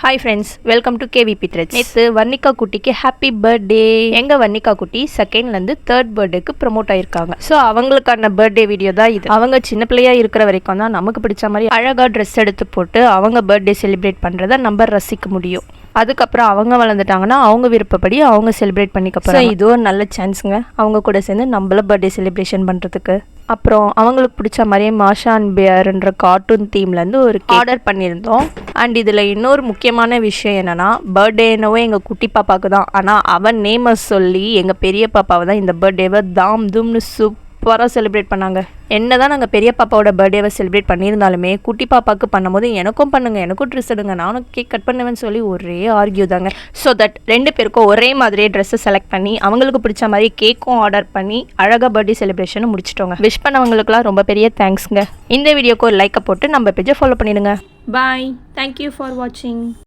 Hi friends, welcome to KVP threads. நேற்று வர்ணிகா குட்டிக்கு happy birthday. எங்கள் வர்ணிகா குட்டி செகண்ட்லேருந்து தேர்ட் பர்த்டேக்கு ப்ரமோட் ஆயிருக்காங்க. ஸோ அவங்களுக்கான பர்த்டே வீடியோ தான் இது. அவங்க சின்ன பிள்ளையாக இருக்கிற வரைக்கும் தான் நமக்கு பிடிச்ச மாதிரி அழகாக ட்ரெஸ் எடுத்து போட்டு அவங்க பர்த்டே செலிப்ரேட் பண்ணுறதை நம்ம ரசிக்க முடியும். அதுக்கப்புறம் அவங்க வளர்ந்துட்டாங்கன்னா அவங்க விருப்பப்படி அவங்க செலிப்ரேட் பண்ணிக்கப்புறம் இது ஒரு நல்ல சான்ஸுங்க அவங்க கூட சேர்ந்து நம்மள பர்த்டே செலிப்ரேஷன் பண்ணுறதுக்கு. அப்புறம் அவங்களுக்கு பிடிச்ச மாதிரியே மாஷா அண்ட் பியர்ன்ற கார்ட்டூன் தீம்லேருந்து ஒரு ஆர்டர் பண்ணியிருந்தோம். அண்ட் இதில் இன்னொரு முக்கியமான விஷயம் என்னென்னா, பர்த்டேனவோ எங்கள் குட்டி பாப்பாவுக்கு தான். ஆனால் அவன் நேமை சொல்லி எங்கள் பெரிய பாப்பாவை தான் இந்த பர்த்டேவை தாம் தூம்னு சூப்பராக செலிப்ரேட் பண்ணாங்க. என்ன தான் நாங்கள் பெரிய பாப்பாவோட பர்த்டேவை செலிப்ரேட் பண்ணியிருந்தாலுமே குட்டி பாப்பாவுக்கு பண்ணும்போது எனக்கும் பண்ணுங்கள், எனக்கும் ட்ரெஸ் எடுங்க, நானும் கேக் கட் பண்ணுவேன்னு சொல்லி ஒரே ஆர்கியூ தாங்க. ஸோ தட் ரெண்டு பேருக்கும் ஒரே மாதிரியே ட்ரெஸ்ஸை செலக்ட் பண்ணி அவங்களுக்கு பிடிச்ச மாதிரி கேக்கும் ஆர்டர் பண்ணி அழகாக பர்த்டே செலிப்ரேஷனும் முடிச்சிட்டோங்க. விஷ் பண்ணவங்களுக்குலாம் ரொம்ப பெரிய தேங்க்ஸ்ங்க. இந்த வீடியோக்கு ஒரு லைக்கை போட்டு நம்ம பேஜை ஃபாலோ பண்ணிடுங்க. பாய், தேங்க்யூ ஃபார் வாட்சிங்.